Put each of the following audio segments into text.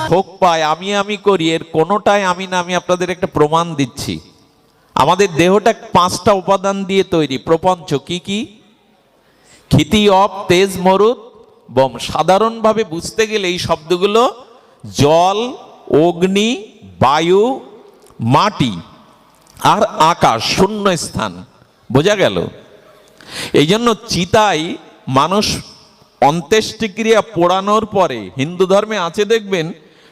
শোক পায়, আমি করি, এর কোনোটাই আমি না। আমি আপনাদের একটা প্রমাণ দিচ্ছি। আমাদের দেহটা 5টা উপাদান দিয়ে তৈরি। প্রপঞ্চ কি কি? ক্ষিতি, অপ, তেজ, মরুত, বম। সাধারণভাবে বুঝতে গেলে এই শব্দগুলো জল, অগ্নি, বায়ু, মাটি আর আকাশ, শূন্য স্থান। বোঝা গেল? এই জন্য চিতায় মানুষ অন্ত্যেষ্টিক্রিয়া পোড়ানোর পরে, হিন্দু ধর্মে আছে দেখবেন,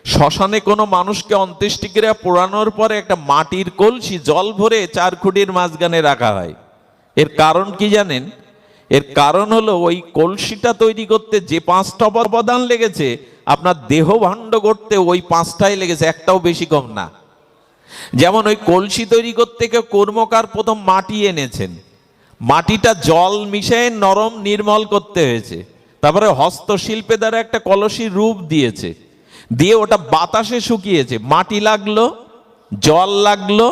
শ্মশানে কোনো মানুষকে অন্ত্যেষ্টিক্রিয়া পোড়ানোর পরে একটা মাটির কলসি জল ভরে 4 খুঁটির মাঝখানে রাখা হয়। এর কারণ কি জানেন? এর কারণ হলো ওই কলসিটা তৈরি করতে যে 5টা উপাদান লেগেছে, আপনার দেহ ভাণ্ড করতে ওই 5টাই লেগেছে, একটাও বেশি কম না। যেমন ওই কলসি তৈরি করতে কেউ কর্মকার প্রথম মাটি এনেছেন, মাটিটা জল মিশিয়ে নরম নির্মল করতে হয়েছে, তারপরে হস্তশিল্পে দ্বারা একটা কলসির রূপ দিয়েছে, দিয়ে ওটা বাতাসে শুকিয়েছে। মাটি লাগলো, জল লাগলো,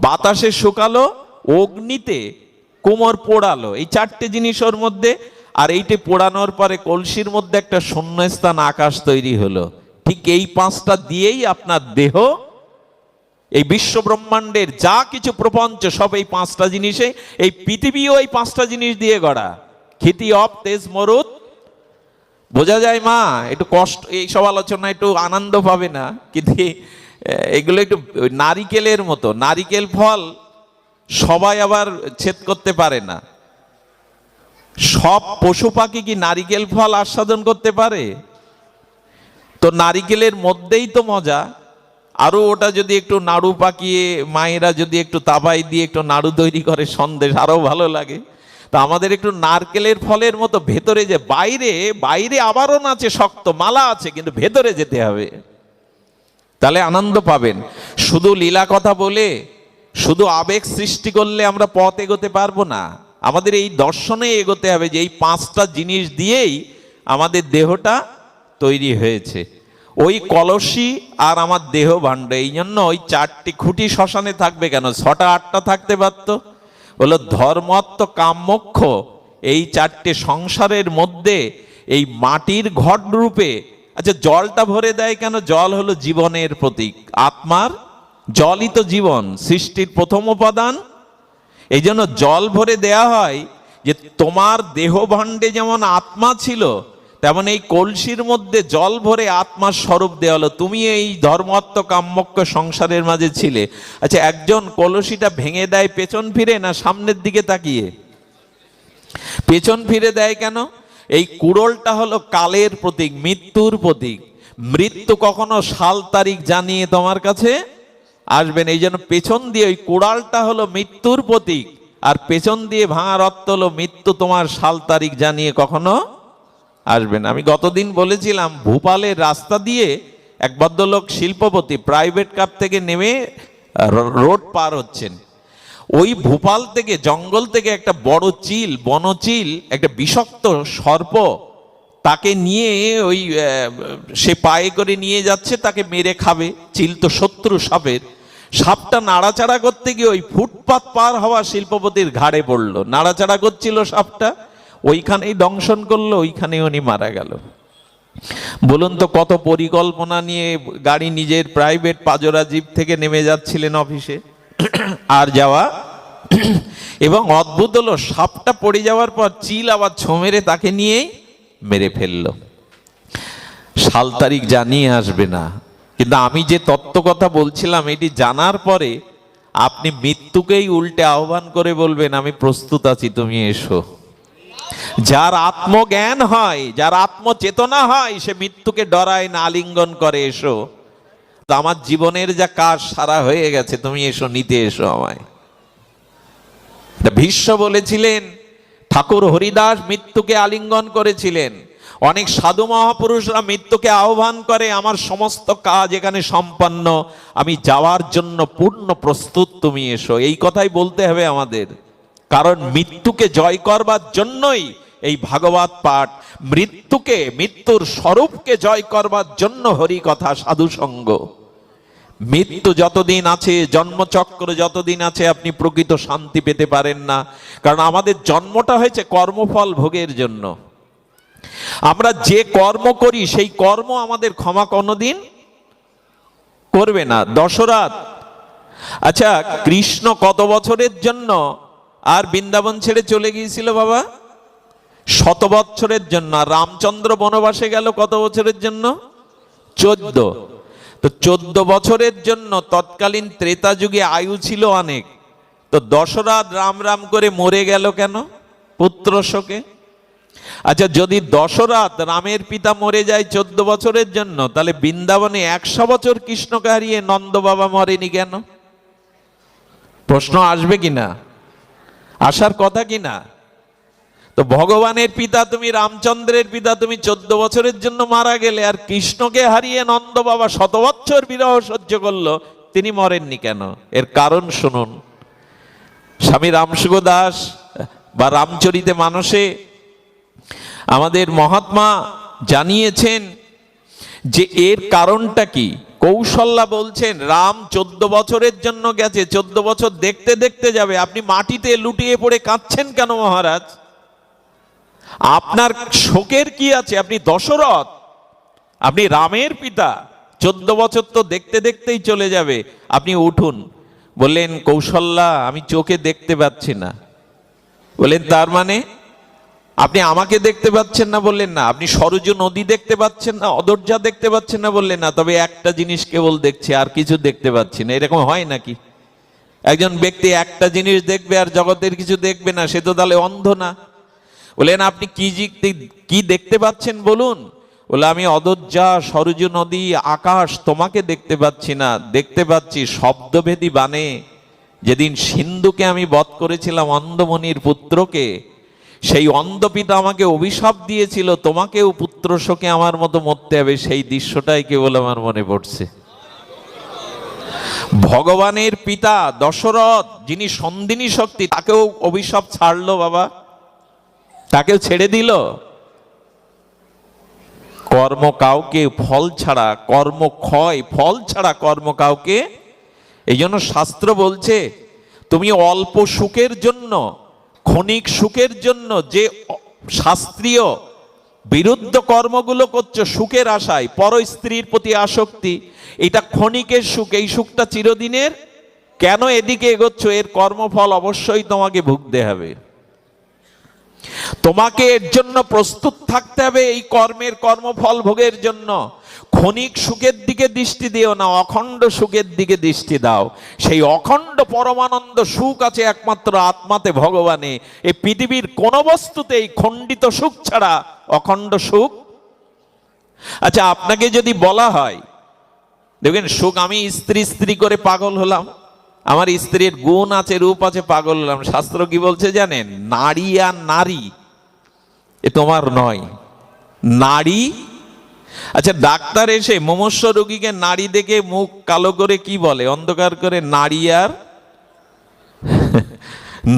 বাতাসে শুকালো, অগ্নিতে কোমর পোড়ালো, এই 4টে জিনিস ওর মধ্যে। আর এইটি পোড়ানোর পরে কলসির মধ্যে একটা শূন্যস্থান আকাশ তৈরি হলো। ঠিক এই 5টা দিয়েই আপনার দেহ, এই বিশ্ব ব্রহ্মাণ্ডের যা কিছু প্রপঞ্চ সব এই 5টা জিনিসে, এই পৃথিবীও এই 5টা জিনিস দিয়ে গড়া। ক্ষিতি, অপ, তেজ, মরুত। বোঝা যায় মা? একটু কষ্ট, এইসব আলোচনা একটু আনন্দ পাবে না, কিন্তু এগুলো একটু নারিকেলের মতো। নারিকেল ফল সবাই আবার ছেদ করতে পারে না। সব পশু পাখি কি নারিকেল ফল আস্বাদন করতে পারে? তো নারিকেলের মধ্যেই তো মজা। আরো ওটা যদি একটু নাড়ু পাকিয়ে মায়েরা যদি একটু তাবাই দিয়ে একটু নাড়ু তৈরি করে সন্দেশ, আরো ভালো লাগে। তো আমাদের একটু নারকেলের ফলের মতো ভেতরে, যে বাইরে বাইরে আবরণ আছে, শক্ত মালা আছে, কিন্তু ভেতরে যেতে হবে, তাহলে আনন্দ পাবেন। শুধু লীলা কথা বলে, শুধু আবেগ সৃষ্টি করলে আমরা পথ এগোতে পারবো না। আমাদের এই দর্শনে এগোতে হবে যে এই 5টা জিনিস দিয়েই আমাদের দেহটা তৈরি হয়েছে। ওই কলসি আর আমার দেহ ভাণ্ড। এই জন্য ওই 4টি খুঁটি শ্মশানে থাকবে কেন? 6টা 8টা থাকতে পারতো। হলো ধর্মত্ব, কাম, মোক্ষ, এই 4টে সংসারের মধ্যে এই মাটির ঘট রূপে। আচ্ছা, জলটা ভরে দেয় কেন? জল হলো জীবনের প্রতীক। আত্মার জলই তো জীবন, সৃষ্টির প্রথম উপাদান। এই জন্য জল ভরে দেয়া হয় যে তোমার দেহ ভাণ্ডে যেমন আত্মা ছিল, তেমন এই কলসির মধ্যে জল ভরে আত্মার স্বরূপ দেওয়া হলো। তুমি এই ধর্মাত্ম কাম্যক্য সংসারের মাঝে ছিলে। আচ্ছা, একজন কলসিটা ভেঙে দেয় পেছন ফিরে না সামনের দিকে তাকিয়ে? পেছন ফিরে দেয় কেন? এই কুড়োলটা হলো কালের প্রতীক, মৃত্যুর প্রতীক। মৃত্যু কখনো সাল তারিখ জানিয়ে তোমার কাছে আসবেন। এই জন্য পেছন দিয়ে ওই কুড়ালটা হলো মৃত্যুর প্রতীক, আর পেছন দিয়ে ভাঙার অর্থ হলো মৃত্যু তোমার সাল তারিখ জানিয়ে কখনো আসবেন। আমি গতদিন বলেছিলাম, ভোপালের রাস্তা দিয়ে এক ভদ্রলোক শিল্পপতি প্রাইভেট কার থেকে নেমে রোড পার হচ্ছেন। ওই ভোপাল থেকে, জঙ্গল থেকে একটা বড় চিল, বনচিল, একটা বিষাক্ত সর্প, তাকে নিয়ে ওই সে পায়ে করে নিয়ে যাচ্ছে, তাকে মেরে খাবে। চিল তো শত্রু সাপের। সাপটা নাড়াচাড়া করতে গিয়ে ওই ফুটপাত পার হওয়া শিল্পপতির ঘাড়ে পড়লো। নাড়াচাড়া করছিল সাপটা, ওইখানেই দংশন করলো, ওইখানেই উনি মারা গেল। বলুন তো, কত পরিকল্পনা নিয়ে গাড়ি, নিজের প্রাইভেট পাজরা জিপ থেকে নেমে যাচ্ছিলেন অফিসে, আর যাওয়া। এবং অদ্ভুত হলো, সাপটা পড়ে যাওয়ার পর চিল আবার ছো মেরে তাকে নিয়েই মেরে ফেললো। সাল তারিখ জানিয়ে আসবে না। কিন্তু আমি যে তত্ত্ব কথা বলছিলাম, এটি জানার পরে আপনি মৃত্যুকেই উল্টে আহ্বান করে বলবেন, আমি প্রস্তুত আছি, তুমি এসো। যার আত্মজ্ঞান হয়, যার আত্মচেতনা হয়, সে মৃত্যুকে ডরায় না, আলিঙ্গন করে, এসো। তো আমার জীবনের যা কাজ সারা হয়ে গেছে, তুমি এসো, নিতে এসো আমায়। ভীষ্ম বলেছিলেন, ঠাকুর হরিদাস মৃত্যুকে আলিঙ্গন করেছিলেন। অনেক সাধু মহাপুরুষরা মৃত্যুকে আহ্বান করে, আমার সমস্ত কাজ এখানে সম্পন্ন, আমি যাওয়ার জন্য পূর্ণ প্রস্তুত, তুমি এসো। এই কথাই বলতে হবে আমাদের, কারণ মৃত্যুকে জয় করবার জন্যই এই ভাগবত পাঠ। মৃত্যুকে, মৃত্যুর স্বরূপকে জয় করবার জন্য হরি কথা, সাধু সঙ্গ। মৃত্যু যতদিন আছে, জন্মচক্র যতদিন আছে, আপনি প্রকৃত শান্তি পেতে পারেন না। কারণ আমাদের জন্মটা হয়েছে কর্মফল ভোগের জন্য। আমরা যে কর্ম করি, সেই কর্ম আমাদের ক্ষমা কোনোদিন করবে না। দশরথ, আচ্ছা কৃষ্ণ কত বছরের জন্য আর বৃন্দাবন ছেড়ে চলে গিয়েছিল বাবা? 100 বছরের জন্য। আর রামচন্দ্র বনবাসে গেল কত বছরের জন্য? 14। তো 14 বছরের জন্য তৎকালীন ত্রেতা যুগে আয়ু ছিল অনেক। তো দশরথ রাম রাম করে মরে গেল কেন? পুত্র শোকে। আচ্ছা যদি দশরথ রামের পিতা মরে যায় 14 বছরের জন্য, তাহলে বৃন্দাবনে 100 বছর কৃষ্ণকে হারিয়ে নন্দ বাবা মরেনি কেন? প্রশ্ন আসবে কিনা? আসার কথা কিনা? তো ভগবানের পিতা তুমি, রামচন্দ্রের পিতা তুমি 14 বছরের জন্য মারা গেলে, আর কৃষ্ণকে হারিয়ে নন্দ বাবা 100 বছর বিরহ সহ্য করলো, তিনি মরেননি কেন? এর কারণ শুনুন। স্বামী রামসুখ দাস বা রামচরিতে মানসে আমাদের মহাত্মা জানিয়েছেন যে এর কারণটা কি। কৌশল্যা বলছেন রাম 14 বছরের জন্য গেছে, 14 বছর দেখতে দেখতে যাবে। আপনি মাটিতে লুটিয়ে পড়ে কাঁদছেন কেন মহারাজ? আপনার শোকের কি আছে? আপনি দশরথ, আপনি রামের পিতা, 14 বছর তো দেখতে দেখতেই চলে যাবে, আপনি উঠুন। বললেন কৌশল্যা আমি চোখে দেখতে পাচ্ছি না। বললেন তার মানে? আপনি আমাকে দেখতে পাচ্ছেন না? বললেন না। আপনি সরজু নদী দেখতে পাচ্ছেন না? অদর্যা দেখতে পাচ্ছেন না? বললেন না। তবে একটা জিনিস কেবল দেখছি, আর কিছু দেখতে পাচ্ছি না। এরকম হয় নাকি? একজন ব্যক্তি একটা জিনিস দেখবে আর জগতের কিছু দেখবে না, সে তো তাহলে অন্ধ না? বললেন আপনি কি দেখতে পাচ্ছেন বলুন? বলে আমি অদর্যা, সরজু নদী, আকাশ, তোমাকে দেখতে পাচ্ছি না। দেখতে পাচ্ছি শব্দভেদী বাণে যেদিন সিন্ধুকে আমি বধ করেছিলাম অন্ধমণির পুত্রকে, সেই অন্ধ পিতা আমাকে অভিশাপ দিয়েছিল তোমাকেও পুত্র শোকে আমার মতো মরতে হবে। সেই দৃশ্যটাই কেবল আমার মনে পড়ছে। ভগবানের পিতা দশরথ, যিনি সন্দিনী শক্তি, তাকেও অভিশাপ ছাড়লো বাবা, তাকেও ছেড়ে দিল। কর্ম কাউকে ফল ছাড়া, কর্ম ক্ষয়, ফল ছাড়া কর্ম কাউকে। এই জন্য শাস্ত্র বলছে তুমি অল্প সুখের জন্য, ক্ষণিক সুখের জন্য যে শাস্ত্রীয় বিরুদ্ধ কর্মগুলো করছো সুখের আশায়, পর স্ত্রীর প্রতি আসক্তি, এটা ক্ষণিকের সুখ, এই সুখটা চিরদিনের। কেন এদিকে এগোচ্ছ? এর কর্মফল অবশ্যই তোমাকে ভুগতে হবে। তোমাকে এর জন্য প্রস্তুত থাকতে হবে, এই কর্মের কর্মফল ভোগের জন্য। ক্ষণিক সুখের দিকে দৃষ্টি দিও না, অখণ্ড সুখের দিকে দৃষ্টি দাও। সেই অখণ্ড পরমানন্দ সুখ আছে একমাত্র আত্মাতে, ভগবানে। এই পৃথিবীর কোন বস্তুতেই খণ্ডিত সুখ ছাড়া অখণ্ড সুখ। আচ্ছা আপনাকে যদি বলা হয়, দেখবেন সুখ, আমি স্ত্রী স্ত্রী করে পাগল হলাম, আমার স্ত্রীর গুণ আছে, রূপ আছে, পাগল হলাম। শাস্ত্র কি বলছে জানেন? নারী আর নারী এ তোমার নয়, নারী। আচ্ছা ডাক্তার এসে মুমূর্ষ রোগীকে নারী দেখে মুখ কালো করে কি বলে? অন্ধকার করে, নারী আর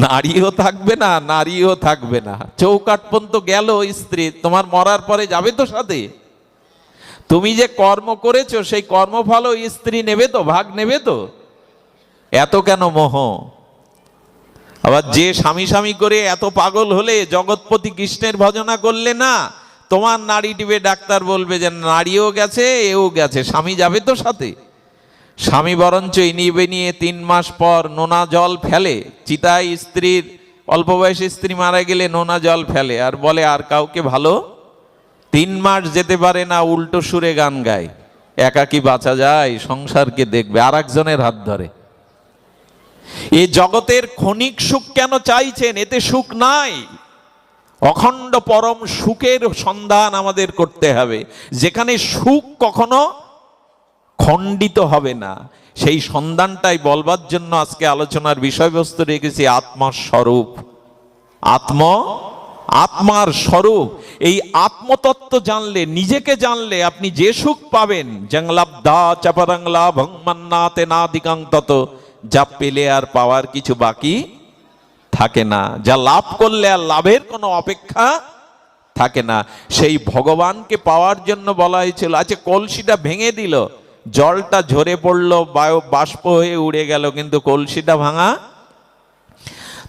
নারীও থাকবে না, নারীও থাকবে না। চৌকাট পর্যন্ত গেল স্ত্রী, তোমার মরার পরে যাবে তো সাথে। তুমি যে কর্ম করেছো সেই কর্মফল স্ত্রী নেবে তো, ভাগ নেবে তো। এত কেন মোহ? আবার যে স্বামী স্বামী করে এত পাগল হলে জগৎপতি কৃষ্ণের ভজনা করলে না, তোমার নারী টিপে ডাক্তার বলবে যে নারীও গেছে, এও গেছে, স্বামী যাবে তো সাথে। স্বামী বরঞ্চ নিয়ে নিয়ে 3 মাস পর নোনা জল ফেলে, চিতায় স্ত্রীর, অল্প বয়সী স্ত্রী মারা গেলে নোনা জল ফেলে, আর বলে আর কাউকে ভালো 3 মাস যেতে পারে না, উল্টো সুরে গান গায়, একাকী বাঁচা যায়, সংসারকে দেখবে, আর একজনের হাত ধরে। এই জগতের ক্ষণিক সুখ কেন চাইছেন? এতে সুখ নাই। অখণ্ড পরম সুখের সন্ধান আমাদের করতে হবে, যেখানে সুখ কখনো খণ্ডিত হবে না। সেই সন্ধানটাই বলবার জন্য আজকে আলোচনার বিষয়বস্তু রেখেছি আত্মার স্বরূপ। আত্মার স্বরূপ, এই আত্মতত্ত্ব জানলে, নিজেকে জানলে আপনি যে সুখ পাবেন, জংলাব্ধা চাপারাংলা ভংমান্নাতে না দিগাং তত, যা পেলে আর পাওয়ার কিছু বাকি থাকে না, যা লাভ করলে আর লাভের কোনো অপেক্ষা থাকে না। সেই ভগবানকে পাওয়ার জন্য বলা হয়েছিল। আচ্ছা কলসিটা ভেঙে দিল, জলটা ঝরে পড়লো, বাষ্প হয়ে উড়ে গেল, কিন্তু কলসিটা ভাঙা।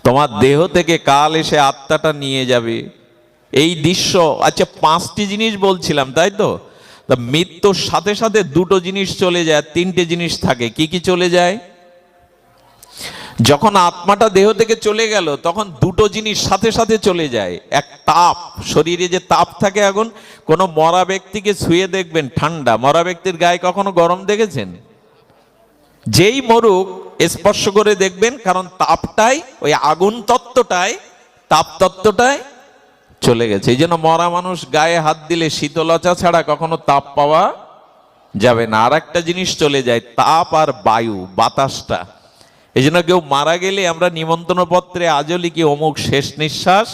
তোমার দেহ থেকে কাল এসে আত্মাটা নিয়ে যাবে, এই দৃশ্য। আচ্ছা 5টি জিনিস বলছিলাম তাই তো? তা মৃত্যুর সাথে সাথে দুটো জিনিস চলে যায়, তিনটে জিনিস থাকে। কি কি চলে যায়? যখন আত্মাটা দেহ থেকে চলে গেল তখন দুটো জিনিস সাথে সাথে চলে যায়। এক তাপ, শরীরে যে তাপ থাকে। এখন কোনো মরা ব্যক্তিকে ছুঁয়ে দেখবেন ঠান্ডা, মরা ব্যক্তির গায়ে কখনো গরম দেখেছেন? যেই মরুক স্পর্শ করে দেখবেন, কারণ তাপটাই, ওই আগুন তত্ত্বটাই, তাপ তত্ত্বটাই চলে গেছে। এই জন্য মরা মানুষ গায়ে হাত দিলে শীতলতা ছাড়া কখনো তাপ পাওয়া যাবে না। আর একটা জিনিস চলে যায়, তাপ আর বায়ু, বাতাসটা। এই জন্য কেউ মারা গেলে আমরা নিমন্ত্রণ পত্রে আজও লিখি অমুক শেষ নিঃশ্বাস।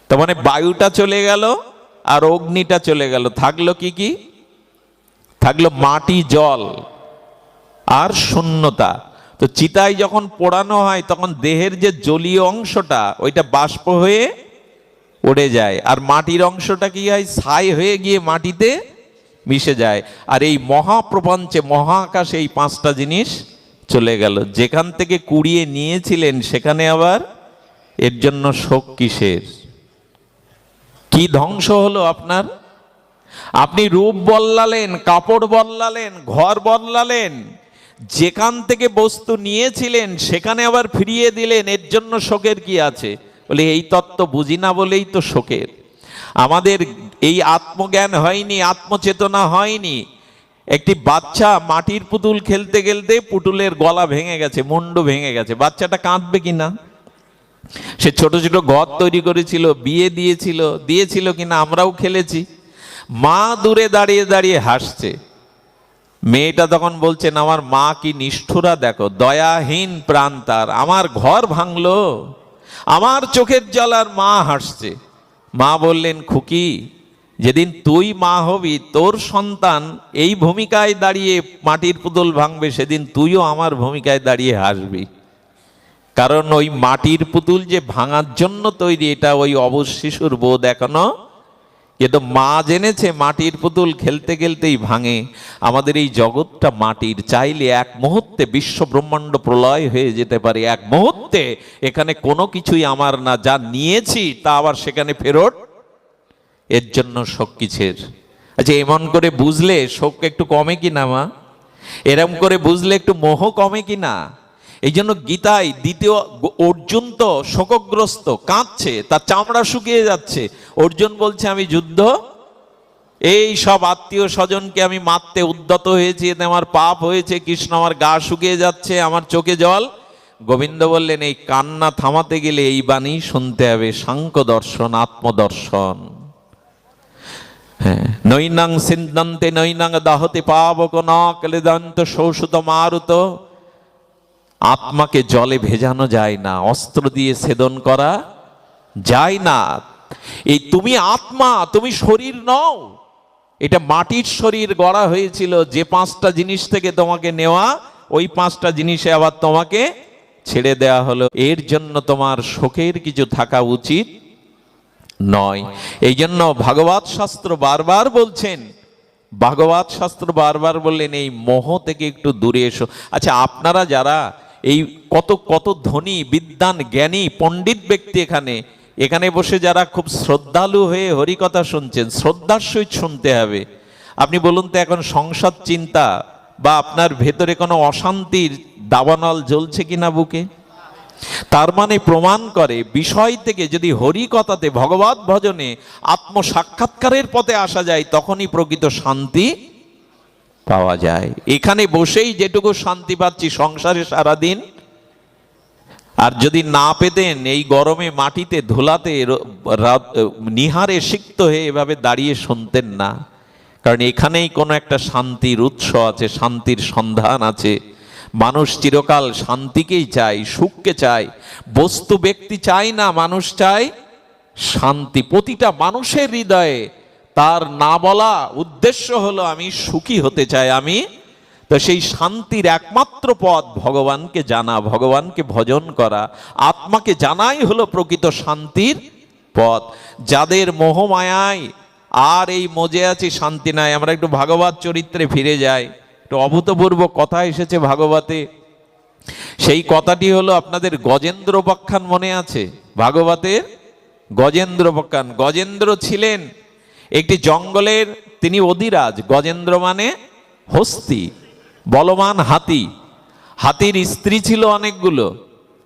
তার মানে বায়ুটা চলে গেল আর অগ্নিটা চলে গেল, থাকলো কি কি? থাকলো মাটি, জল আর শূন্যতা। তো চিতায় যখন পোড়ানো হয় তখন দেহের যে জলীয় অংশটা ওইটা বাষ্প হয়ে উড়ে যায়, আর মাটির অংশটা কি হয়? ছাই হয়ে গিয়ে মাটিতে মিশে যায়। আর এই মহাপ্রপঞ্চে, মহাকাশে এই পাঁচটা জিনিস চলে গেল। যেখান থেকে কুড়িয়ে নিয়েছিলেন সেখানে আবার এর জন্য শোক কিসের? কি ধ্বংস হলো আপনার? আপনি রূপ বদলালেন, কাপড় বদলালেন, ঘর বদলালেন, যেখান থেকে বস্তু নিয়েছিলেন সেখানে আবার ফিরিয়ে দিলেন। এর জন্য শোকের কি আছে? বলে এই তত্ত্ব বুঝি না বলেই তো শোকের। আমাদের এই আত্মজ্ঞান হয়নি, আত্মচেতনা হয়নি। একটি বাচ্চা মাটির পুতুল খেলতে খেলতে পুতুলের গলা ভেঙে গেছে, মুন্ডু ভেঙে গেছে, বাচ্চাটা কাঁদবে কিনা? সে ছোট ছোট ঘর তৈরি করেছিল, বিয়ে দিয়েছিল কিনা? আমরাও খেলেছি। মা দূরে দাঁড়িয়ে দাঁড়িয়ে হাসছে। মেয়েটা তখন বলছেন, আমার মা কি নিষ্ঠুরা দেখো, দয়াহীন প্রাণ তার, আমার ঘর ভাঙলো, আমার চোখের জল। আর মা হাসছে। মা বললেন, খুকি, যেদিন তুই মা হবি, তোর সন্তান এই ভূমিকায় দাঁড়িয়ে মাটির পুতুল ভাঙবে, সেদিন তুইও আমার ভূমিকায় দাঁড়িয়ে হাসবি। কারণ ওই মাটির পুতুল যে ভাঙার জন্য তৈরি, এটা ওই অবশ শিশুর বোধ এখনো। কিন্তু মা জেনেছে মাটির পুতুল খেলতে খেলতেই ভাঙে। আমাদের এই জগৎটা মাটির, চাইলে এক মুহূর্তে বিশ্ব ব্রহ্মাণ্ড প্রলয় হয়ে যেতে পারে। এক মুহূর্তে এখানে কোনো কিছুই আমার না, যা নিয়েছি তা আবার সেখানে ফেরত। এর জন্য শোক কিসের? আচ্ছা, এমন করে বুঝলে শোক একটু কমে কিনা মা? এরম করে বুঝলে একটু মোহ কমে কিনা? এই জন্য গীতায় দ্বিতীয় অর্জুন তো শোকগ্রস্ত, কাঁদছে, তার চামড়া শুকিয়ে যাচ্ছে। অর্জুন বলছে, আমি যুদ্ধ, এই সব আত্মীয় স্বজনকে আমি মারতে উদ্যত হয়েছি, এতে আমার পাপ হয়েছে। কৃষ্ণ, আমার গা শুকিয়ে যাচ্ছে, আমার চোখে জল। গোবিন্দ বললেন, এই কান্না থামাতে গেলে এই বাণী শুনতে হবে, সাংখ্য দর্শন, আত্মদর্শন। হ্যাঁ, নৈনাং সিন্দান্তে নৈনাং দাহতে পাবক ন ক্লেদান্ত শোষিত মারুত। আত্মাকে জলে ভেজানো যায় না, অস্ত্র দিয়ে ছেদন করা যায় না। এই তুমি আত্মা, তুমি শরীর নও। এটা মাটির শরীর গড়া হয়েছিল, যে পাঁচটা জিনিস থেকে তোমাকে নেওয়া, ওই পাঁচটা জিনিসে আবার তোমাকে ছেড়ে দেয়া হলো। এর জন্য তোমার শোকের কিছু থাকা উচিত নয়। এই জন্য ভাগবত শাস্ত্র বারবার বলছেন, ভাগবত শাস্ত্র বারবার বললেন, এই মোহ থেকে একটু দূরে এসো। আচ্ছা, আপনারা যারা এই কত কত ধনী, বিদ্বান, জ্ঞানী, পণ্ডিত ব্যক্তি এখানে বসে যারা খুব শ্রদ্ধালু হয়ে হরিকথা শুনছেন, শ্রদ্ধার সহিত শুনতে হবে। আপনি বলুন তো, এখন সংসার চিন্তা বা আপনার ভেতরে কোনো অশান্তির দাবানল জ্বলছে কিনা বুকে? তার মানে প্রমাণ করে, বিষয় থেকে যদি হরিকথাতে, ভগবত ভজনে, আত্মসাক্ষাৎকারের পথে আসা যায়, তখনই প্রকৃত শান্তি পাওয়া যায়। এখানে বসেই যেটুকু শান্তি পাচ্ছি সংসারে সারাদিন, আর যদি না পেতেন এই গরমে মাটিতে ধুলাতে নিহারে সিক্ত হয়ে এভাবে দাঁড়িয়ে শুনতেন না। কারণ এখানেই কোনো একটা শান্তির উৎস আছে, শান্তির সন্ধান আছে। মানুষ চিরকাল শান্তিকেই চায়, সুখকে চায়, বস্তু ব্যক্তি চায় না, মানুষ চায় শান্তি। প্রতিটা মানুষের হৃদয়ে তার না বলা উদ্দেশ্য হলো, আমি সুখী হতে চাই। আমি তো সেই শান্তির একমাত্র পথ ভগবানকে জানা, ভগবানকে ভজন করা, আত্মাকে জানাই হলো প্রকৃত শান্তির পথ। যাদের মোহমায়ায় আর এই মজে আছে, শান্তি নাই। আমরা একটু ভাগবত চরিত্রে ফিরে যাই। একটু অভূতপূর্ব কথা এসেছে ভাগবতে। সেই কথাটি হলো, আপনাদের গজেন্দ্র উপাখ্যান মনে আছে? ভাগবতের গজেন্দ্র উপাখ্যান। গজেন্দ্র ছিলেন একটি জঙ্গলের তিনি অধিরাজ। গজেন্দ্র মানে হস্তি, বলবান হাতি। হাতির স্ত্রী ছিল অনেকগুলো,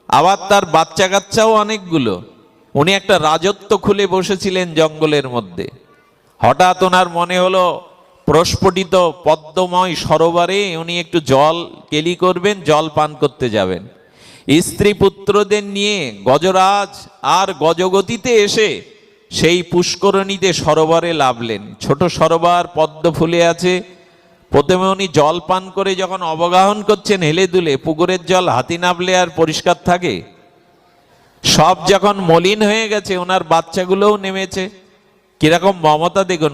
আবার তার বাচ্চা কাচ্চাও অনেকগুলো। উনি একটা রাজত্ব খুলে বসেছিলেন জঙ্গলের মধ্যে। হঠাৎ ওনার মনে হলো প্রস্ফুটিত পদ্মময় সরোবরে উনি একটু জল কেলি করবেন, জল পান করতে যাবেন। স্ত্রী পুত্রদের নিয়ে গজরাজ আর গজগতিতে এসে সেই পুষ্করণীতে সরোবরে নামলেন। ছোট সরোবর, পদ্ম ফুলে আছে। প্রথমে উনি জল পান করে যখন অবগাহন করছেন হেলে দুলে, পুকুরের জল হাতি নামলে আর পরিষ্কার থাকে? সব যখন মলিন হয়ে গেছে, ওনার বাচ্চাগুলোও নেমেছে। কিরকম মমতা দেখুন,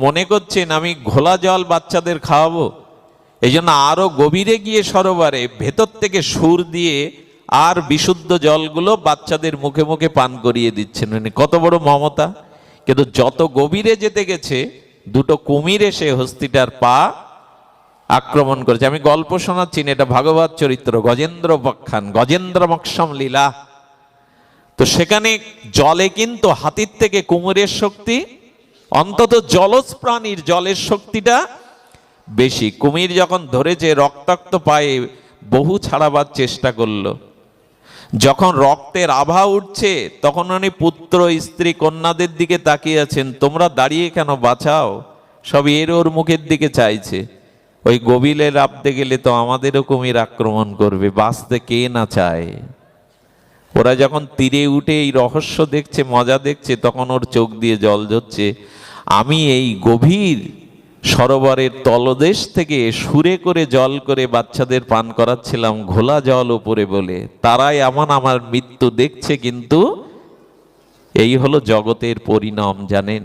মনে করছেন আমি ঘোলা জল বাচ্চাদের খাওয়াবো। এই জন্য আরো গভীরে গিয়ে সরোবরে ভেতর থেকে সুর দিয়ে আর বিশুদ্ধ জলগুলো বাচ্চাদের মুখে মুখে পান করিয়ে দিচ্ছেন। উনি কত বড় মমতা! কিন্তু যত গভীরে যেতে গেছে, দুটো কুমির এসে হস্তিটার পা আক্রমণ করেছে। আমি গল্প শোনাচ্ছি না, এটা ভাগবত চরিত্র, গজেন্দ্র বখ্যান, গজেন্দ্র মক্ষম লীলা। তো সেখানে জলে কিন্তু হাতির থেকে কুমিরের শক্তি, অন্তত জলজ প্রাণীর জলের শক্তিটা বেশি। কুমির যখন ধরেছে, রক্তাক্ত পায়ে বহু ছাড়াবার চেষ্টা করলো। যখন রক্তের আভা উঠছে, তখন উনি পুত্র স্ত্রী কন্যাদের দিকে তাকিয়ে আছেন, তোমরা দাঁড়িয়ে কেন, বাঁচাও। সব এর ওর মুখের দিকে চাইছে। ওই গভীরে নামতে গেলে তো আমাদেরও কুমির আক্রমণ করবে, বাঁচতে কে না চায়। ওরা যখন তীরে উঠে এই রহস্য দেখছে, মজা দেখছে, তখন ওর চোখ দিয়ে জল ঝরছে। আমি এই গভীর সরোবরের তলদেশ থেকে সুরে করে জল করে বাচ্চাদের পান করাচ্ছিলাম, ঘোলা জল উপরে বলে। তারাই আমার মৃত্যু দেখছে, কিন্তু এই হলো জগতের পরিণাম। জানেন,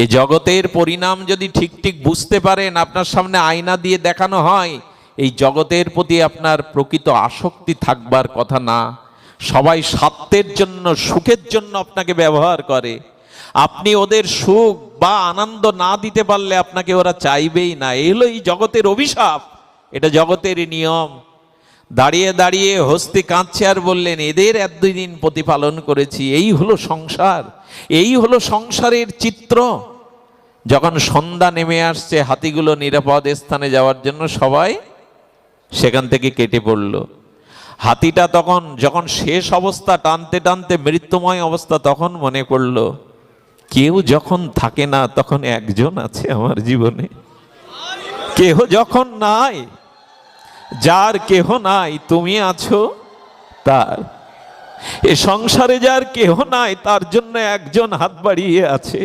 এই জগতের পরিণাম যদি ঠিক ঠিক বুঝতে পারেন, আপনার সামনে আয়না দিয়ে দেখানো হয়, এই জগতের প্রতি আপনার প্রকৃত আসক্তি থাকবার কথা না। সবাই স্বার্থের জন্য, সুখের জন্য আপনাকে ব্যবহার করে। আপনি ওদের সুখ বা আনন্দ না দিতে পারলে আপনাকে ওরা চাইবেই না। এই হলো এই জগতের অভিশাপ, এটা জগতের নিয়ম। দাঁড়িয়ে দাঁড়িয়ে হস্তি কাঁদছে আর বললেন, এদের 1-2 দিন প্রতিপালন করেছি, এই হলো সংসার, এই হলো সংসারের চিত্র। যখন সন্ধ্যা নেমে আসছে, হাতিগুলো নিরাপদ স্থানে যাওয়ার জন্য সবাই সেখান থেকে কেটে পড়ল। হাতিটা তখন যখন শেষ অবস্থা, টানতে টানতে মৃত্যুময় অবস্থা, তখন মনে পড়ল, কেউ যখন থাকে না তখন একজন আছে আমার জীবনে। কেহ যখন নাই, যার কেহ নাই তুমি আছো তার। এ সংসারে যার কেহ নাই, তার জন্য একজন হাত বাড়িয়ে আছে,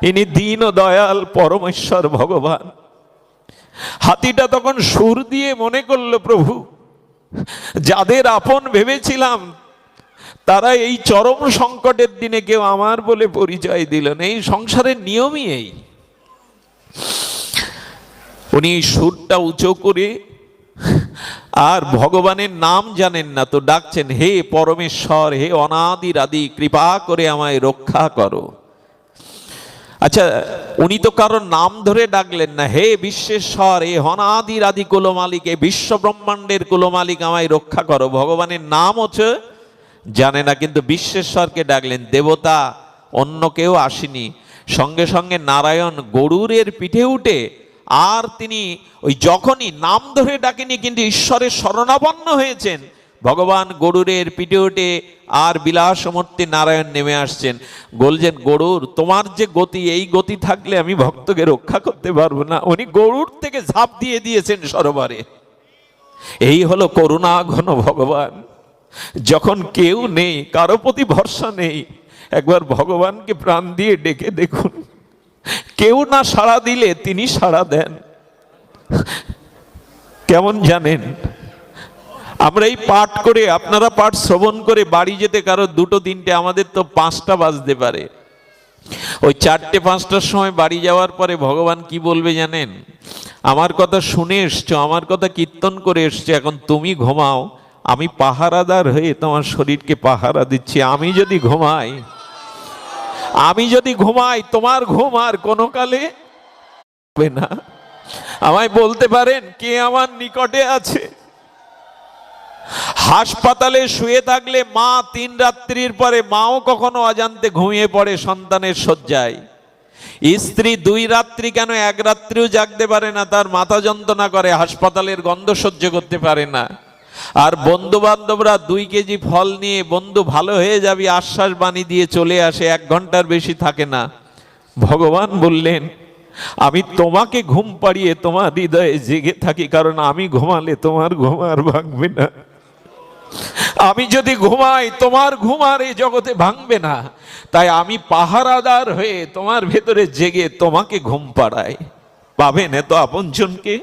ইনি দীন ও দয়াল পরমেশ্বর ভগবান। হাতিটা তখন সুর দিয়ে মনে করলো, প্রভু, যাদের আপন ভেবেছিলাম তারা এই চরম সংকটের দিনে কেউ আমার বলে পরিচয় দিল না। এই সংসারের নিয়মই এই। উনি এই সুরটা উঁচু করে আর ভগবানের নাম জানেন না তো ডাকছেন, হে পরমেশ্বর, হে অনাদির আদি, কৃপা করে আমায় রক্ষা করো। আচ্ছা, উনি তো কারোর নাম ধরে ডাকলেন না, হে বিশ্বেশ্বর, হে অনাদির আদি কুলমালিক, হে বিশ্ব ব্রহ্মাণ্ডের কুলমালিক, আমায় রক্ষা করো। ভগবানের নাম হচ্ছে জানে না, কিন্তু বিশ্বেশ্বরকে ডাকলেন। দেবতা অন্য কেউ আসেনি, সঙ্গে সঙ্গে নারায়ণ গরুরের পিঠে উঠে, আর তিনি ওই যখনই নাম ধরে ডাকেনি কিন্তু ঈশ্বরের শরণাপন্ন হয়েছেন, ভগবান গরুরের পিঠে উঠে আর বিলাসমূর্তি নারায়ণ নেমে আসছেন। বলছেন, গরুর, তোমার যে গতি, এই গতি থাকলে আমি ভক্তকে রক্ষা করতে পারবো না। উনি গরুর থেকে ঝাঁপ দিয়ে দিয়েছেন সরোবরে। এই হলো করুণা ঘন ভগবান। যখন কেউ নেই, কারো প্রতি ভরসা নেই, একবার ভগবানকে প্রাণ দিয়ে ডেকে দেখুন, কেউ না সাড়া দিলে তিনি সাড়া দেন। কেমন জানেন, আমরা এই পাঠ করে, আপনারা পাঠ শ্রবণ করে বাড়ি যেতে কারো 2-3টে, আমাদের তো 5টা বাজতে পারে। ওই 4টে-5টার সময় বাড়ি যাওয়ার পরে ভগবান কি বলবে জানেন? আমার কথা শুনে এসছো, আমার কথা কীর্তন করে এসছো, এখন তুমি ঘুমাও, আমি পাহারাদার হয়ে তোমার শরীরকে পাহারা দিচ্ছি। আমি যদি ঘুমাই তোমার ঘুম আর কোনো কালে হবে না। আমায় বলতে পারেন, কে আমার নিকটে আছে? হাসপাতালে শুয়ে থাকলে মা 3 রাত্রির পরে মাও কখনো অজান্তে ঘুমিয়ে পড়ে সন্তানের শয্যায়। স্ত্রী 2 রাত্রি কেন 1 রাত্রিও জাগতে পারে না, তার মাথা যন্ত্রণা করে, হাসপাতালের গন্ধ সহ্য করতে পারে না। আর বন্ধু বান্ধবরা 2 কেজি ফল নিয়ে বন্ধু ভালো হয়ে যাবে আশ্বাস বাণী দিয়ে চলে আসে, 1 ঘন্টার বেশি থাকে না। ভগবান বললেন, আমি তোমাকে ঘুম পাড়িয়ে তোমার হৃদয়ে জেগে থাকি, কারণ আমি ঘুমালে তোমার ঘুম আর ভাঙবে না। আমি যদি ঘুমাই তোমার ঘুম আর এই জগতে ভাঙবে না। তাই আমি পাহারাদার হয়ে তোমার ভেতরে জেগে তোমাকে ঘুম পাড়াই। পাবেন এত আপনজনকে?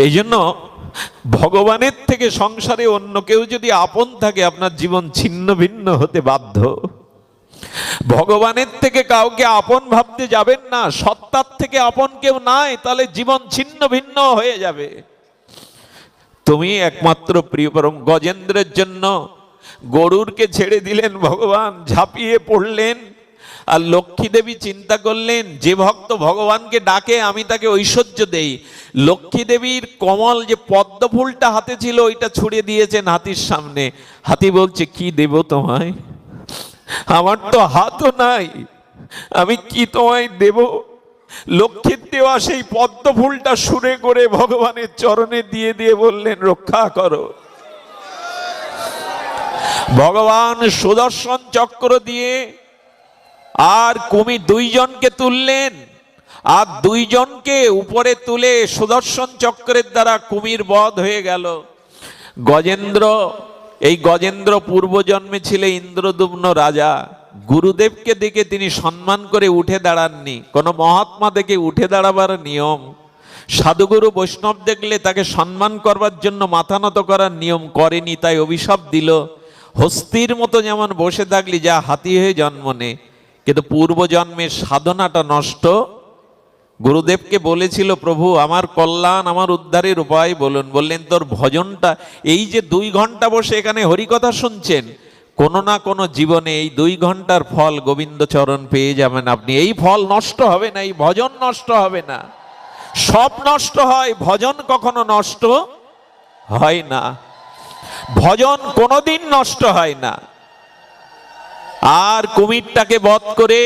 এই জন্য ভগবানের থেকে সংসারে অন্য কেউ যদি আপন থাকে, আপনার জীবন ছিন্ন ভিন্ন হতে বাধ্য। ভগবানের থেকে কাউকে আপন ভাবতে যাবেন না। সত্তার থেকে আপন কেউ নাই, তাহলে জীবন ছিন্ন ভিন্ন হয়ে যাবে। তুমি একমাত্র প্রিয়। পরম গজেন্দ্রের জন্য গরুরকে ছেড়ে দিলেন ভগবান, ঝাঁপিয়ে পড়লেন। আর লক্ষ্মী দেবী চিন্তা করলেন, যে ভক্ত ভগবানকে ডাকে আমি তাকে ঐশ্বর্য দেই। লক্ষ্মী দেবীর কমল যে পদ্ম ফুলটা হাতে ছিল ওইটা ছুড়ে দিয়েছেন হাতির সামনে। হাতি বলছে, কি দেব তোমায়? আমার তো হাতও নাই, আমি কি তোমায় দেব? লক্ষ্মীর দেওয়া সেই পদ্ম ফুলটা সুরে করে ভগবানের চরণে দিয়ে দিয়ে বললেন, রক্ষা করো। ভগবান সুদর্শন চক্র দিয়ে আর কুমির 2 জনকে তুললেন, আর 2 জনকে উপরে তুলে সুদর্শন চক্রের দ্বারা কুমির বধ হয়ে গেল। গজেন্দ্র, এই গজেন্দ্র পূর্বজন্মে ছিল ইন্দ্রদুম্ন রাজা। গুরুদেবকে দেখে তিনি সম্মান করে উঠে দাঁড়াননি। কোন মহাত্মা দেখে উঠে দাঁড়াবার নিয়ম, সাধুগুরু বৈষ্ণব দেখলে তাকে সম্মান করবার জন্য মাথা নত করার নিয়ম করেনি। তাই অভিশাপ দিল, হস্তির মতো যেমন বসে থাকলি যা হাতি হয়ে জন্ম নে। কিন্তু পূর্বজন্মের সাধনাটা নষ্ট। গুরুদেবকে বলেছিল, প্রভু আমার কল্যাণ আমার উদ্ধারের উপায় বলুন। বললেন, তোর ভজনটা, এই যে 2 ঘন্টা বসে এখানে হরিকথা শুনছেন, কোনো না কোনো জীবনে এই 2 ঘন্টার ফল গোবিন্দ চরণ পেয়ে যাবেন আপনি। এই ফল নষ্ট হবে না, এই ভজন নষ্ট হবে না। সব নষ্ট হয়, ভজন কখনো নষ্ট হয় না। ভজন কোনোদিন নষ্ট হয় না। আর কুমিরটাকে বধ করে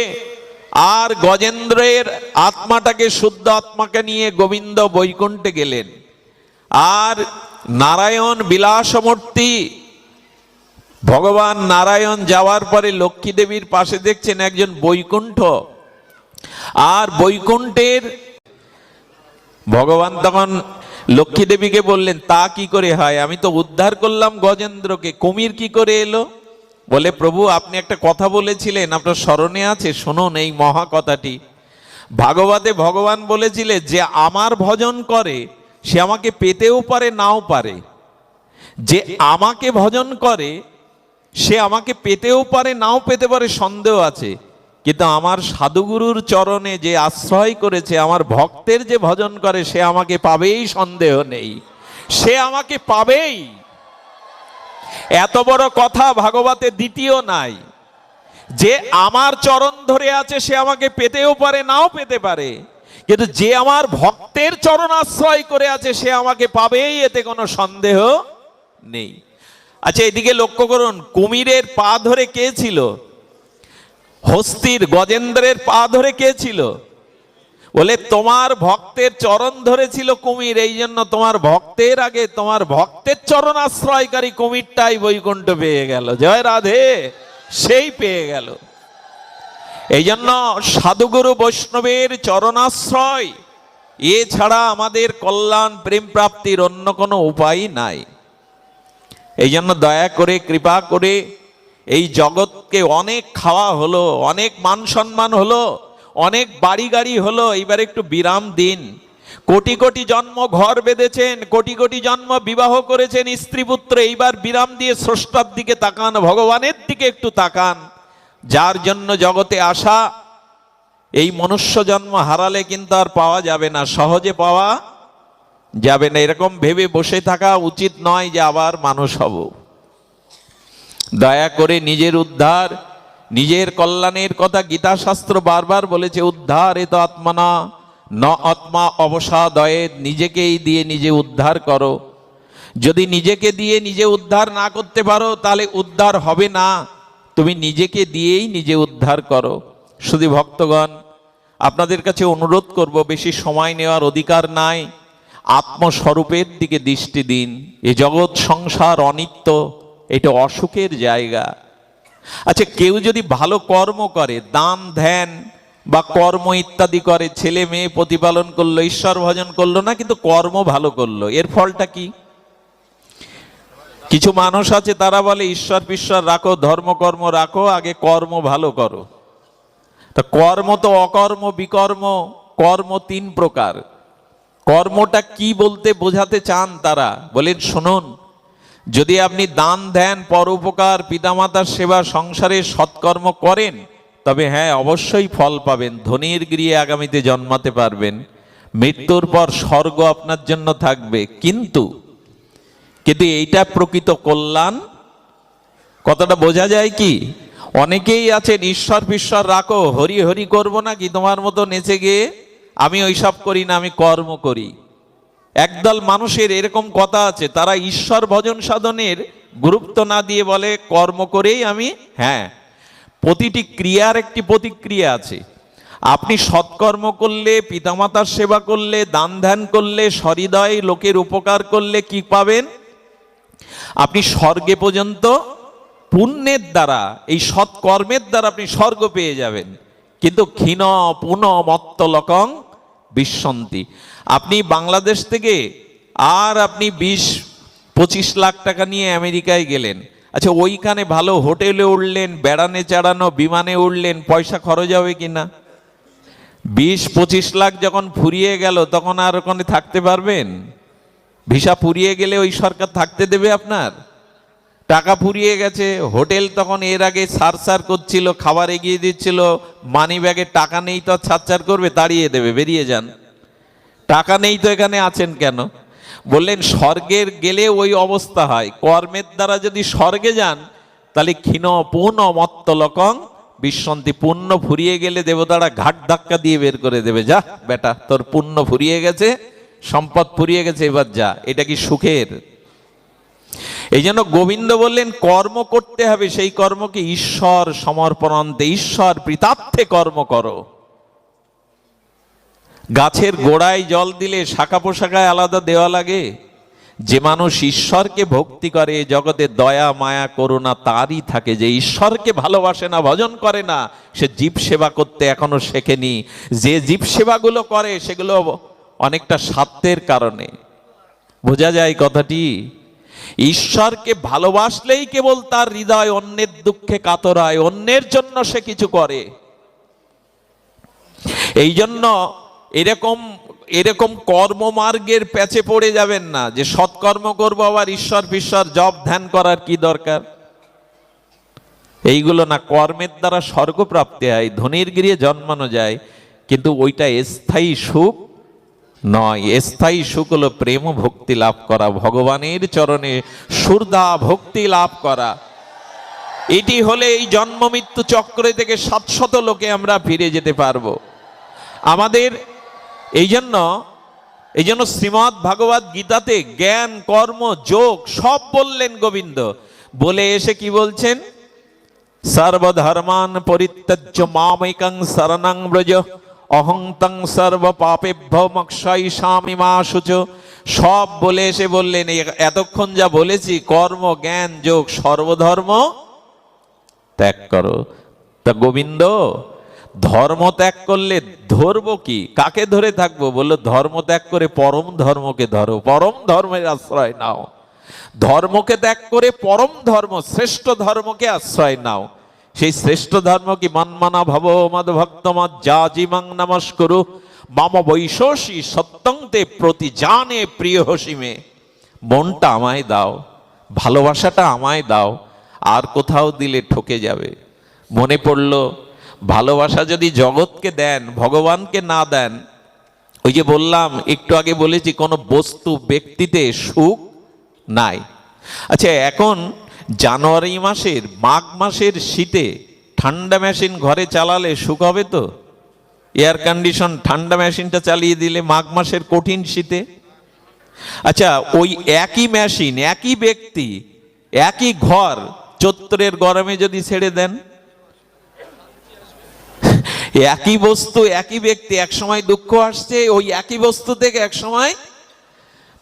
আর গজেন্দ্রের আত্মাটাকে, শুদ্ধ আত্মাকে নিয়ে গোবিন্দ বৈকুণ্ঠে গেলেন। আর নারায়ণ বিলাসমূর্তি ভগবান নারায়ণ যাওয়ার পরে লক্ষ্মী দেবীর পাশে দেখছেন একজন বৈকুণ্ঠ। আর বৈকুণ্ঠের ভগবান তখন লক্ষ্মী দেবীকে বললেন, তা কি করে হয়? আমি তো উদ্ধার করলাম গজেন্দ্রকে, কুমির কি করে এলো? বলে, প্রভু আপনি একটা কথা বলেছিলেন, আপনার স্মরণে আছে? শুনুন এই মহা কথাটি। ভাগবতে ভগবান বলেছিলেন যে আমার ভজন করে সে আমাকে পেতেও পারে নাও পারে। যে আমাকে ভজন করে সে আমাকে পেতেও পারে নাও পেতে পারে, সন্দেহ আছে। কিন্তু আমার সাধুগুরুর চরণে যে আশ্রয় করেছে, আমার ভক্তের যে ভজন করে সে আমাকে পাবেই, সন্দেহ নেই, সে আমাকে পাবেই। এত বড় কথা ভাগবতে দ্বিতীয় নাই। যে আমার চরণ ধরে আছে সে আমাকে পেতেও পারে নাও পেতে পারে, কিন্তু যে আমার ভক্তের চরণ আশ্রয় করে আছে সে আমাকে পাবেই, এতে কোনো সন্দেহ নেই। আচ্ছা এদিকে লক্ষ্য করুন, কুমিরের পা ধরে কে ছিল? হস্তির গজেন্দ্রের পা ধরে কে ছিল? বলে, তোমার ভক্তের চরণ ধরেছিল কুমির, এই জন্য তোমার ভক্তের আগে তোমার ভক্তের চরণ আশ্রয়কারী কুমিরটাই বৈকুণ্ঠ পেয়ে গেল। জয় রাধে, সেই পেয়ে গেল। এই জন্য সাধুগুরু বৈষ্ণবের চরণাশ্রয় এছাড়া আমাদের কল্যাণ প্রেম প্রাপ্তির অন্য কোনো উপায় নাই। এই জন্য দয়া করে কৃপা করে এই জগৎকে অনেক খাওয়া হলো, অনেক মান সম্মান হলো, অনেক বাড়ি গাড়ি হলো, এইবার একটু বিরাম দিন। কোটি কোটি জন্ম ঘর বেঁধেছেন, কোটি কোটি জন্ম বিবাহ করেছেন স্ত্রী পুত্র, এইবার বিরাম দিয়ে স্রষ্টার দিকে তাকান, ভগবানের দিকে একটু তাকান। যার জন্য জগতে আসা, এই মনুষ্য জন্ম হারালে কিন্তু আর পাওয়া যাবে না, সহজে পাওয়া যাবে না। এরকম ভেবে বসে থাকা উচিত নয় যে আবার মানুষ হব। দয়া করে নিজের উদ্ধার, নিজের কল্যাণের কথা গীতা শাস্ত্র বারবার বলেছে, উদ্ধার এ তো আত্মনা ন আত্মা অবসাদয়ে, নিজেকেই দিয়ে নিজে উদ্ধার করো। যদি নিজেকে দিয়ে নিজে উদ্ধার না করতে পারো তাহলে উদ্ধার হবে না। তুমি নিজেকে দিয়েই নিজে উদ্ধার করো। শুধু ভক্তগণ, আপনাদের কাছে অনুরোধ করব, বেশি সময় নেওয়ার অধিকার নাই। আত্মস্বরূপের দিকে দৃষ্টি দিন। এ জগৎ সংসার অনিত্য, এটা অসুখের জায়গা। আচ্ছা, কেউ যদি ভালো কর্ম করে, দান ধ্যান বা কর্ম ইত্যাদি করে, ছেলে মেয়ে প্রতিপালন করলো, ঈশ্বর ভজন করলো না, কিন্তু কর্ম ভালো করলো, এর ফলটা কি? কিছু মানুষ আছে তারা বলে ঈশ্বর পিশ্বর রাখো, ধর্মকর্ম রাখো, আগে কর্ম ভালো করো। তা কর্ম তো অকর্ম, বিকর্ম, কর্ম তিন প্রকার। কর্মটা কি বলতে বোঝাতে চান তারা বলেন, শুনুন, যদি আপনি দান ধ্যান, পরোপকার, পিতামাতার সেবা, সংসারে সৎকর্ম করেন, তবে হ্যাঁ, অবশ্যই ফল পাবেন। ধনীর গৃহে আগামীতে জন্মাতে পারবেন, মৃত্যুর পর স্বর্গ আপনার জন্য থাকবে। কিন্তু এইটা প্রকৃত কল্যাণ? কথাটা বোঝা যায় কি? অনেকেই আছেন ঈশ্বর পিশ্বর রাখো, হরি হরি করবো না কি তোমার মতো নেচে গিয়ে, আমি ওইসব করি না, আমি কর্ম করি। একদল মানুষের এরকম কথা আছে, তারা ঈশ্বর ভজন সাধনের গুরুত্ব না দিয়ে বলে কর্ম করেই আমি। হ্যাঁ, প্রতিটি ক্রিয়ার একটি প্রতিক্রিয়া আছে। আপনি সৎকর্ম করলে, পিতামাতার সেবা করলে, দান ধ্যান করলে, সহৃদয় লোকের উপকার করলে কি পাবেন? আপনি স্বর্গে পর্যন্ত পুণ্যের দ্বারা, এই সৎকর্মের দ্বারা আপনি স্বর্গ পেয়ে যাবেন। কিন্তু ক্ষীণ পুন মত্ত লোকং বিশ্বন্তি। আপনি বাংলাদেশ থেকে আর আপনি 20-25 লাখ টাকা নিয়ে আমেরিকায় গেলেন। আচ্ছা, ওইখানে ভালো হোটেলে উঠলেন, বেড়ানে চাড়ানো বিমানে উঠলেন, পয়সা খরচ হবে কিনা? 20-25 লাখ যখন ফুরিয়ে গেল, তখন আর ওখানে থাকতে পারবেন? ভিসা ফুরিয়ে গেলে ওই সরকার থাকতে দেবে আপনার? টাকা ফুরিয়ে গেছে, হোটেল তখন এর আগে সার করছিল, খাবার এগিয়ে দিচ্ছিল, মানি ব্যাগে টাকা নেই তো ছাড় করবে? তাড়িয়ে দেবে, বেরিয়ে যান। টাকা নেই তো এখানে আছেন কেন? বললেন স্বর্গের গেলে ওই অবস্থা হয়। কর্মের দ্বারা যদি স্বর্গে যান, তাহলে ক্ষীণ পুণ্য মত্ত লোকং বিশ্বন্তি। পুণ্য ফুরিয়ে গেলে দেবতারা ঘাট ধাক্কা দিয়ে বের করে দেবে, যা বেটা, তোর পুণ্য ফুরিয়ে গেছে, সম্পদ ফুরিয়ে গেছে, এবার যা। এটা কি সুখের? এই জন্য গোবিন্দ বললেন কর্ম করতে হবে, সেই কর্মকে ঈশ্বর সমর্পণান্তে, ঈশ্বর প্রীতার্থে কর্ম করো। গাছের গোড়ায় জল দিলে শাখা পোশাখায় আলাদা দেওয়া লাগে? যে মানুষ ঈশ্বরকে ভক্তি করে, জগতে দয়া মায়া করুণা তারই থাকে। যে ঈশ্বরকে ভালোবাসে না, ভজন করে না, সে জীব সেবা করতে এখনো শেখেনি। যে জীব সেবাগুলো করে সেগুলো অনেকটা স্বার্থের কারণে। বোঝা যায় কথাটি? ঈশ্বরকে ভালোবাসলেই কেবল তার হৃদয় অন্যের দুঃখে কাতর হয়, অন্যের জন্য সে কিছু করে। এই জন্য এরকম কর্মমার্গের প্যাচে পড়ে যাবেন না যে সৎকর্ম করবো আবার ঈশ্বর বিশ্বর জপ ধ্যান করার কি দরকার। এইগুলো না, কর্মের দ্বারা স্বর্গ প্রাপ্তি হয়, ধনীর গৃহে জন্মানো যায়, কিন্তু ওইটা স্থায়ী সুখ নয়। স্থায়ী সুখ হলো প্রেম ভক্তি লাভ করা, ভগবানের চরণে সুরদা ভক্তি লাভ করা। এটি হলে এই জন্ম মৃত্যু চক্রে থেকে 700 লোকে আমরা ফিরে যেতে পারবো। আমাদের এই জন্য শ্রীমদ্ ভাগবত গীতাতে জ্ঞান কর্ম যোগ সব বললেন গোবিন্দ। বলে এসে কি বলছেন? সর্বধর্মান পরিত্যজ্য মামেকং শরণং ব্রজ অহং তং সর্ব পাপেভ্যো মোক্ষয়িষ্যামি মা শুচো। সব বলে এসে বললেন এতক্ষণ যা বলেছি, কর্ম জ্ঞান যোগ সর্বধর্ম ত্যাগ করো। তা গোবিন্দ ধর্ম ত্যাগ করলে ধরবো কি, কাকে ধরে থাকবো? বললো ধর্ম ত্যাগ করে পরম ধর্মকে ধরো, পরম ধর্মের আশ্রয় নাও। ধর্মকে ত্যাগ করে পরম ধর্ম, শ্রেষ্ঠ ধর্মকে আশ্রয় নাও। সেই শ্রেষ্ঠ ধর্ম কি? মন্মনা ভব মদ ভক্ত মজ্জাজিমাং নমস্কুরু মাম বৈশোষী সত্যং তে প্রতি জানে প্রিয় হসিমে। মনটা আমায় দাও, ভালোবাসাটা আমায় দাও, আর কোথাও দিলে ঠকে যাবে। মনে পড়লো ভালোবাসা যদি জগৎকে দেন, ভগবানকে না দেন, ওই যে বললাম একটু আগে বলেছি, কোনো বস্তু ব্যক্তিতে সুখ নাই। আচ্ছা, এখন জানুয়ারি মাসের মাঘ মাসের শীতে ঠান্ডা মেশিন ঘরে চালালে সুখ হবে তো? এয়ার কন্ডিশন ঠান্ডা মেশিনটা চালিয়ে দিলে মাঘ মাসের কঠিন শীতে আচ্ছা, ওই একই মেশিন, একই ব্যক্তি, একই ঘর চৈত্রের গরমে যদি ছেড়ে দেন, একই বস্তু, একই ব্যক্তি, এক সময় দুঃখ আসছে ওই একই বস্তু থেকে, এক সময়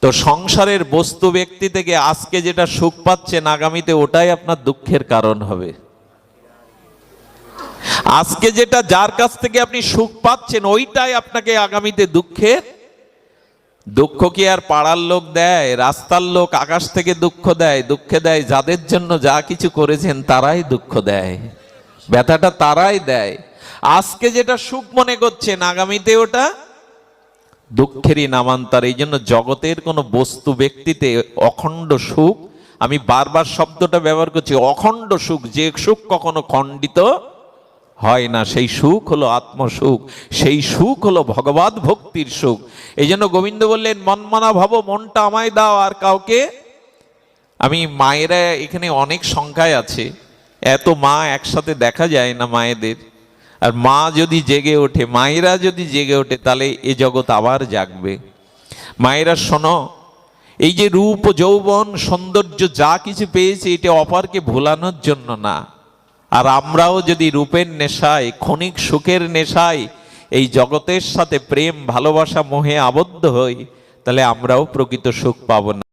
তো সংসারের বস্তু ব্যক্তি থেকে আজকে যেটা সুখ পাচ্ছেন আগামীতে ওটাই আপনার দুঃখের কারণ হবে। আজকে যেটা যার কাছ থেকে আপনি সুখ পাচ্ছেন ওইটাই আপনাকে আগামীতে দুঃখের। দুঃখ কি আর পাড়ার লোক দেয়, রাস্তার লোক আকাশ থেকে দুঃখ দেয়? দুঃখে দেয় যাদের জন্য যা কিছু করেছেন তারাই দুঃখ দেয়, ব্যথাটা তারাই দেয়। আজকে যেটা সুখ মনে করছেন আগামীতে ওটা দুঃখেরই নামান্তর। এই জন্য জগতের কোনো বস্তু ব্যক্তিতে অখণ্ড সুখ, আমি বারবার শব্দটা ব্যবহার করছি, অখণ্ড সুখ, যে সুখ কখনো খণ্ডিত হয় না, সেই সুখ হলো আত্মসুখ, সেই সুখ হলো ভগবত ভক্তির সুখ। এই জন্য গোবিন্দ বললেন, মনমনা ভব, মনটা আমায় দাও আর কাউকে। আমি মায়েরা এখানে অনেক সংখ্যায় আছে, এত মা একসাথে দেখা যায় না মায়েদের। আর মা যদি জেগে ওঠে, মায়েরা যদি জেগে ওঠে, তাহলে এ জগৎ আবার জাগবে। মায়েরা শোনো, এই যে রূপ যৌবন সৌন্দর্য যা কিছু পেয়েছে এটা অপারকে ভোলানোর জন্য না। আর আমরাও যদি রূপের নেশায়, ক্ষণিক সুখের নেশায় এই জগতের সাথে প্রেম ভালোবাসা মোহে আবদ্ধ হই, তাহলে আমরাও প্রকৃত সুখ পাবো না।